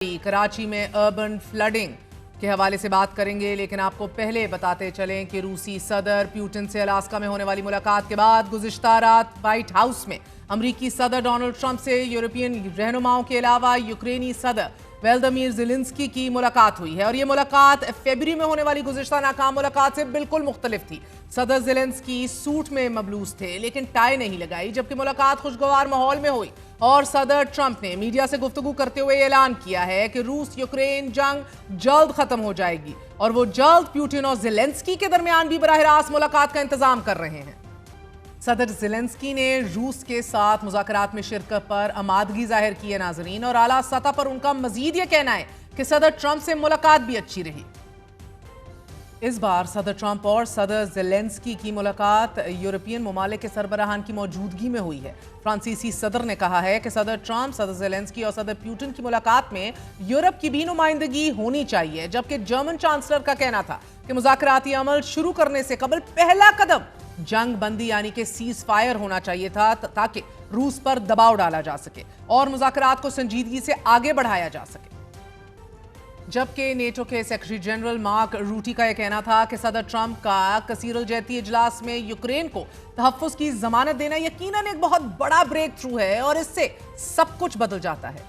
कराची में urban flooding के हवाले से बात करेंगे, लेकिन आपको पहले बताते चलें कि रूसी सदर प्यूटिन से अलास्का में होने वाली मुलाकात के बाद गुज़िश्ता रात व्हाइट हाउस में अमरीकी सदर डोनाल्ड ट्रंप से यूरोपियन रहनुमाओं के अलावा यूक्रेनी सदर वोलोदिमीर ज़ेलेंस्की की मुलाकात हुई है और ये मुलाकात फरवरी में होने वाली गुज़िश्ता नाकाम मुलाकात से बिल्कुल मुख्तलिफ थी। सदर ज़ेलेंस्की सूट में मबलूस थे लेकिन टाई नहीं लगाई, जबकि मुलाकात खुशगवार माहौल में हुई और सदर ट्रंप ने मीडिया से गुफ्तगू करते हुए ऐलान किया है कि रूस यूक्रेन जंग जल्द खत्म हो जाएगी और वो जल्द प्यूटिन और ज़ेलेंस्की के दरमियान भी बराह रास्त मुलाकात का इंतजाम कर रहे हैं। सदर ज़ेलेंस्की ने रूस के साथ मुज़ाकरात में शिरकत पर आमादगी जाहिर की है नाज़रीन, और आला सतह पर उनका मजीद ये कहना है कि सदर ट्रंप से मुलाकात भी अच्छी रही। इस बार सदर ट्रंप और सदर ज़ेलेंस्की की मुलाकात यूरोपियन ममालिक के सरबराहान की मौजूदगी में हुई है। फ्रांसीसी सदर ने कहा है कि सदर ट्रंप, सदर ज़ेलेंस्की और सदर प्यूटिन की मुलाकात में यूरोप की भी नुमाइंदगी होनी चाहिए, जबकि जर्मन चांसलर का कहना था कि मुज़ाकराती अमल शुरू करने से कबल पहला कदम जंग बंदी यानी कि सीज फायर होना चाहिए था, ताकि रूस पर दबाव डाला जा सके और मुज़ाकरात को संजीदगी से आगे बढ़ाया जा सके। जबकि नेटो के सेक्रेटरी जनरल मार्क रूटी का यह कहना था कि सदर ट्रंप का कसीरुल-जहती इजलास में यूक्रेन को तहफ़्फ़ुज़ की जमानत देना यकीनन एक बहुत बड़ा ब्रेक थ्रू है और इससे सब कुछ बदल जाता है।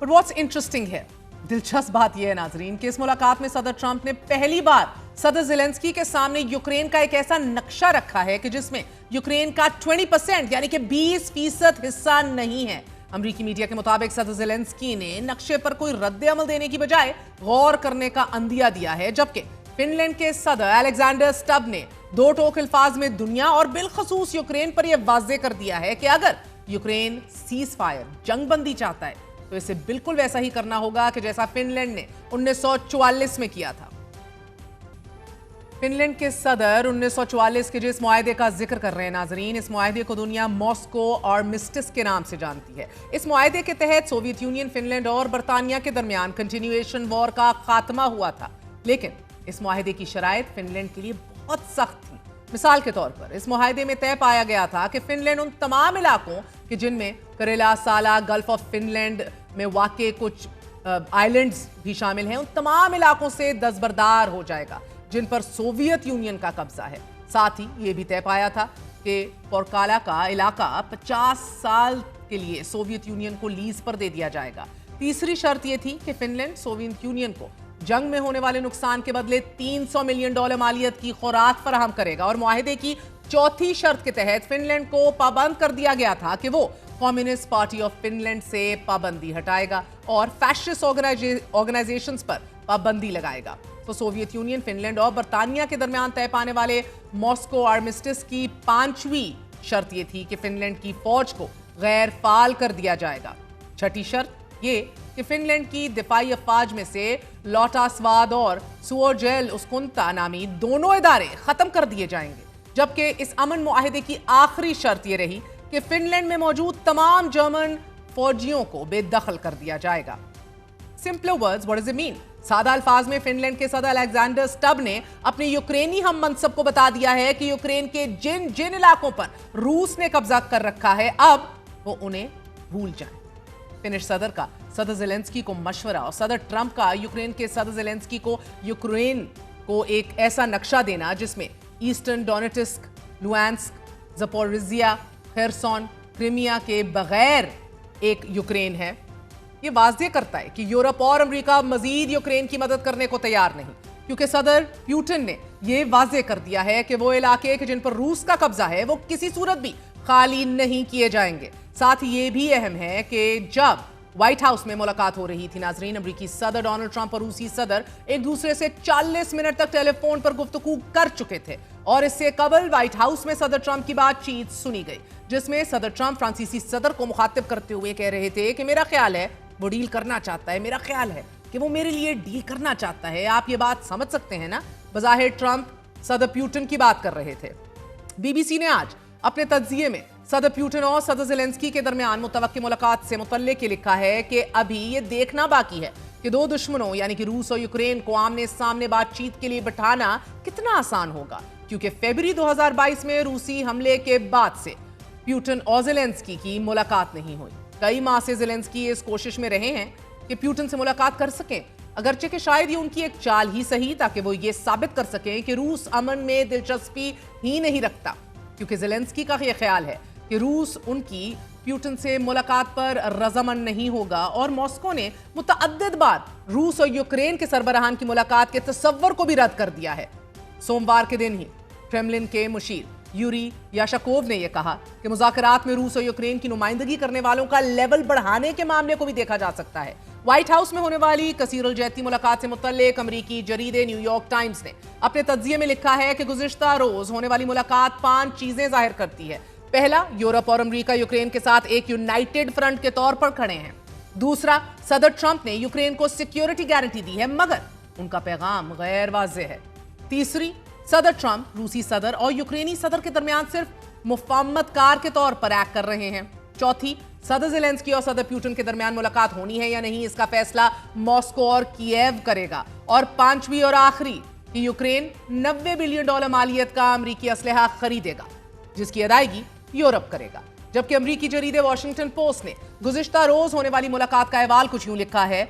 बट व्हाट्स इंटरेस्टिंग है, दिलचस्प बात यह है नाजरीन कि इस मुलाकात में सदर ट्रंप ने पहली बार सदर ज़ेलेंस्की के सामने यूक्रेन का एक ऐसा नक्शा रखा है कि जिसमें यूक्रेन का 20% यानी कि 20% हिस्सा नहीं है। अमरीकी मीडिया के मुताबिक सदर ज़ेलेंस्की ने नक्शे पर कोई रद्द अमल देने की बजाय गौर करने का अंदिया दिया है, जबकि फिनलैंड के सदर अलेक्जेंडर स्टब ने दो टोक अल्फाज में दुनिया और बिलखसूस यूक्रेन पर यह वाज़े कर दिया है कि अगर यूक्रेन सीज फायर जंग बंदी चाहता है तो इसे बिल्कुल वैसा ही करना होगा कि जैसा फिनलैंड ने 1944 में किया था। फिनलैंड के सदर 1944 के जिस मुआहदे का जिक्र कर रहे हैं नाजरीन, इस मुआहदे को दुनिया मॉस्को आर्मिस्टिस के नाम से जानती है। इस मुआहदे के तहत सोवियत यूनियन, फिनलैंड और बरतानिया के दरमियान कंटिन्यूएशन वॉर का खात्मा हुआ था, लेकिन इस मुआहदे की शराइत फिनलैंड के लिए बहुत सख्त थी। मिसाल के तौर पर इस मुआहदे में तय पाया गया था कि फिनलैंड उन तमाम इलाकों कि जिनमें करेला, साला, गल्फ ऑफ फिनलैंड में वाक़े कुछ आइलैंड्स भी शामिल हैं, उन तमाम इलाकों से दस्तबरदार हो जाएगा जिन पर सोवियत यूनियन का कब्जा है। साथ ही ये भी तय पाया था कि पोरकाला का इलाका 50 साल के लिए सोवियत यूनियन को लीज पर दे दिया जाएगा। तीसरी शर्त यह थी कि फिनलैंड सोवियत यूनियन को जंग में होने वाले नुकसान के बदले $300 मिलियन मालियत की खुराक फराहम करेगा और मुआहदे की चौथी शर्त के तहत फिनलैंड को पाबंद कर दिया गया था कि वो कम्युनिस्ट पार्टी ऑफ फिनलैंड से पाबंदी हटाएगा और फैशिस्ट ऑर्गेनाइजेशंस पर पाबंदी लगाएगा। तो सोवियत यूनियन, फिनलैंड और बरतानिया के दरमियान तय पाने वाले मॉस्को आर्मिस्टिस की 5वीं शर्त यह थी कि फिनलैंड की फौज को गैर फाल कर दिया जाएगा। छठी शर्त ये कि फिनलैंड की दिफाई अफवाज में से लोटासवाद और सुओजेल उसकुंता नामी दोनों इदारे खत्म कर दिए जाएंगे, जबकि इस अमन मुआहदे की आखिरी शर्त यह रही कि फिनलैंड में मौजूद तमाम जर्मन फौजियों को बेदखल कर दिया जाएगा। Simple words, what does it mean? सादा अल्फाज में फिनलैंड के सदर अलेक्जेंडर स्टब ने अपने यूक्रेनी हम मनसब को बता दिया है कि यूक्रेन के जिन जिन इलाकों पर रूस ने कब्जा कर रखा है अब वो उन्हें भूल जाएं। फिनिश सदर का सदर ज़ेलेंस्की को मशवरा और सदर ट्रंप का यूक्रेन के सदर ज़ेलेंस्की को यूक्रेन को एक ऐसा नक्शा देना जिसमें eastern Donetsk, Luhansk, Zaporizhzhia, Kherson, Crimea के बगैर एक यूक्रेन है, ये वाज़े करता है कि यूरोप और अमेरिका मजीद यूक्रेन की मदद करने को तैयार नहीं, क्योंकि सदर प्यूटिन ने यह वाज़े कर दिया है कि वो इलाके कि जिन पर रूस का कब्जा है वो किसी सूरत भी खाली नहीं किए जाएंगे। साथ ही ये भी अहम है कि जब व्हाइट हाउस में मुलाकात हो रही थी नाजरीन, अमरीकी सदर डोनाल्ड ट्रंप और रूसी सदर एक दूसरे से 40 मिनट तक टेलीफोन पर गुफ्तगू कर चुके थे और इससे कबल व्हाइट हाउस में सदर ट्रंप की बातचीत सुनी गई, जिसमें सदर ट्रंप फ्रांसीसी सदर को मुखातिब करते हुए कह रहे थे कि मेरा ख्याल है वो डील करना चाहता है, मेरा ख्याल है कि वो मेरे लिए डील करना चाहता है। आप ये बात समझ सकते हैं ना? बज़ाहिर ट्रंप सदर प्यूटिन की बात कर रहे थे। बीबीसी ने आज अपने तज्जिये में सदर प्यूटिन और सदर ज़ेलेंस्की के दरमियान मुतवक्की मुलाकात से मुतल्लिक लिखा है कि अभी ये देखना बाकी है कि दो दुश्मनों यानी कि रूस और यूक्रेन को आमने सामने बातचीत के लिए बिठाना कितना आसान होगा, क्योंकि फरवरी 2022 में रूसी हमले के बाद से प्यूटिन और ज़ेलेंस्की की मुलाकात नहीं हुई। कई माह से ज़ेलेंस्की इस कोशिश में रहे हैं कि प्यूटन से मुलाकात कर सकें, अगरचे कि शायद ये उनकी एक चाल ही सही ताकि वो ये साबित कर सकें कि रूस अमन में दिलचस्पी ही नहीं रखता, क्योंकि ज़ेलेंस्की का ये ख्याल है कि रूस उनकी प्यूटन से मुलाकात पर रजामंद नहीं होगा और मॉस्को ने मुतअद्दिद बार रूस और यूक्रेन के सरबराहान की मुलाकात के तसव्वुर को भी रद्द कर दिया है। सोमवार के दिन ही क्रेमलिन के मुशीर यूरी याशाकोव ने यह कहा कि मुज़ाकरात में रूस और यूक्रेन की नुमाइंदगी करने वालों का लेवल बढ़ाने के मामले को भी देखा जा सकता है। व्हाइट हाउस में होने वाली कसीर अल जैती मुलाकात से मुतल्लिक अमरीकी जरीदे न्यूयॉर्क टाइम्स ने अपने तज्जिये में लिखा है कि गुज़िश्ता रोज होने वाली मुलाकात 5 चीजें जाहिर करती है। पहला, यूरोप और अमरीका यूक्रेन के साथ एक यूनाइटेड फ्रंट के तौर पर खड़े हैं। दूसरा, सदर ट्रंप ने यूक्रेन को सिक्योरिटी गारंटी दी है मगर उनका पैगाम गैर वाज़ेह है। तीसरी, सदर ट्रंप रूसी सदर और यूक्रेनी सदर के दरमियान सिर्फ मुफाहमतकार के तौर पर एक्ट कर रहे हैं। चौथी, सदर ज़ेलेंस्की और सदर प्यूटन के दरमियान मुलाकात होनी है या नहीं, इसका फैसला मॉस्को और कीव करेगा। और पांचवी और आखिरी कि यूक्रेन $90 बिलियन मालियत का अमरीकी असलहा खरीदेगा, जिसकी अदायगी यूरोप करेगा। जबकि अमरीकी जरीदे वॉशिंगटन पोस्ट ने गुज़िश्ता रोज होने वाली मुलाकात का अहवाल कुछ यूं लिखा है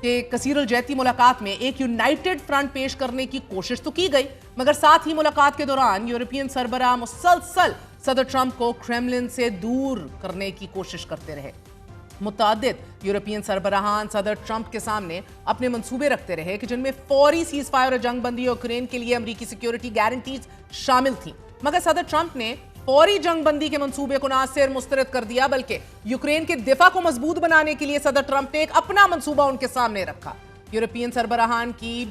कि कसीर अल जैती मुलाकात में एक यूनाइटेड फ्रंट पेश करने की कोशिश तो की गई, मगर साथ ही मुलाकात के दौरान यूरोपियन सरबराह मुसलसल सदर ट्रंप को क्रेमलिन से दूर करने की कोशिश करते रहे। मुतअद्दिद यूरोपियन सरबराहान सदर ट्रंप के सामने अपने मंसूबे रखते रहे कि जिनमें फौरी सीज फायर और जंग बंदी यूक्रेन के लिए अमरीकी सिक्योरिटी गारंटीज शामिल थी, मगर सदर ट्रंप ने फौरी जंग बंदी के मंसूबे को ना सिर्फ मुस्तरद कर दिया बल्कि यूक्रेन के दिफा को मजबूत बनाने के लिए सदर ट्रंप ने एक अपना मंसूबा उनके सामने रखा। यूरोपियन सरबराहान की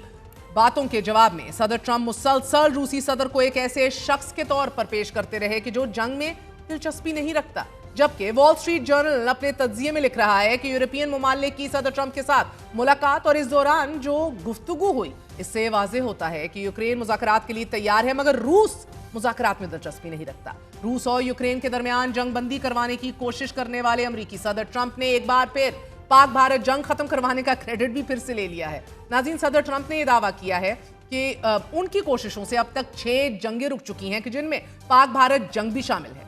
बातों के जवाब में सदर ट्रंप मुसलसल रूसी सदर को एक ऐसे शख्स के तौर पर पेश करते रहे कि जो जंग में दिलचस्पी नहीं रखता। जबकि वॉल स्ट्रीट जर्नल अपने तज्जिये में लिख रहा है कि यूरोपियन ममालिक की सदर ट्रंप के साथ मुलाकात और इस दौरान जो गुफ्तगू हुई, इससे वाज़ेह होता है कि यूक्रेन मुज़ाकरात के लिए तैयार है मगर रूस मुज़ाकरात में दिलचस्पी नहीं रखता। रूस और यूक्रेन के दरमियान जंग बंदी करवाने की कोशिश करने वाले अमरीकी सदर ट्रंप ने एक बार फिर पाक भारत जंग खत्म करवाने का क्रेडिट भी फिर से ले लिया है। नाज़रीन, सदर ट्रंप ने यह दावा किया है कि उनकी कोशिशों से अब तक 6 जंगें रुक चुकी हैं कि जिनमें पाक भारत जंग भी शामिल है।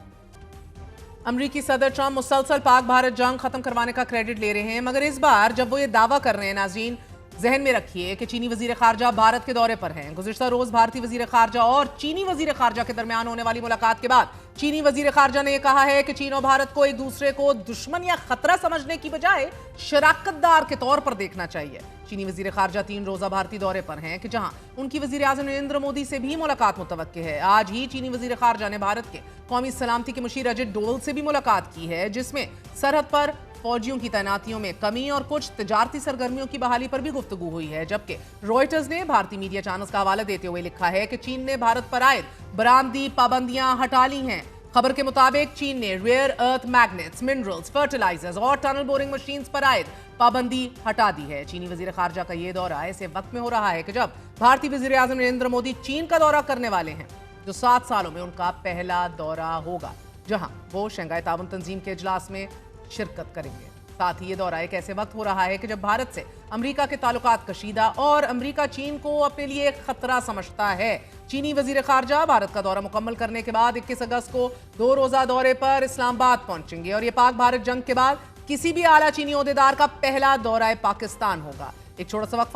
अमरीकी सदर ट्रंप मुसलसल पाक भारत जंग खत्म करवाने का क्रेडिट ले रहे हैं, मगर इस बार जब वो ये दावा कर रहे हैं, नाज़रीन जहन में रखिए कि चीनी वजीर खारजा भारत के दौरे पर हैं। गुज़िश्ता रोज भारतीय वजीर खारजा और चीनी वजीर खारजा के दरमियान होने वाली मुलाकात के बाद चीनी वजीर खारजा ने यह कहा है कि चीन और भारत को एक दूसरे को दुश्मन या खतरा समझने की बजाय शराकतदार के तौर पर देखना चाहिए। चीनी वजीर खारजा 3 रोजा भारतीय दौरे पर हैं कि जहां उनकी वजीर आज़म नरेंद्र मोदी से भी मुलाकात मुतवक्किल है। आज ही चीनी वजीर खारजा ने भारत के कौमी सलामती के मुशीर अजित डोवल से भी मुलाकात की है, जिसमें सरहद पर फौजियों की तैनातियों में कमी और कुछ तिजारती सरगर्मियों की बहाली पर भी गुफ्तगू हुई है। जबकि रॉयटर्स ने भारतीय मीडिया चैनल्स का हवाला देते हुए लिखा है कि चीन ने भारत पर आयद बरामदी पाबंदियां हटा ली हैं। खबर के मुताबिक चीन ने rare earth magnets, minerals, fertilisers और टनल बोरिंग मशीन्स पर आयद पाबंदी हटा दी है। चीनी वजीर खारजा का यह दौरा ऐसे वक्त में हो रहा है कि जब भारतीय वजीर आज़म नरेंद्र मोदी चीन का दौरा करने वाले हैं, जो 7 सालों में उनका पहला दौरा होगा, जहां वो शंघाई ताउन तंजीम के इजलास में शिरकत करेंगे। साथ ही ये दौरा एक ऐसे वक्त हो रहा है कि जब भारत से अमेरिका के ताल्लुकात कशीदा और अमेरिका चीन को अपने लिए एक खतरा समझता है। चीनी वजीर खारजा भारत का दौरा मुकम्मल करने के बाद 21 अगस्त को 2 रोजा दौरे पर इस्लामाबाद पहुंचेंगे और ये पाक भारत जंग के बाद किसी भी आला चीनी ओहदेदार का पहला दौरा पाकिस्तान होगा। एक छोटा सा वक्त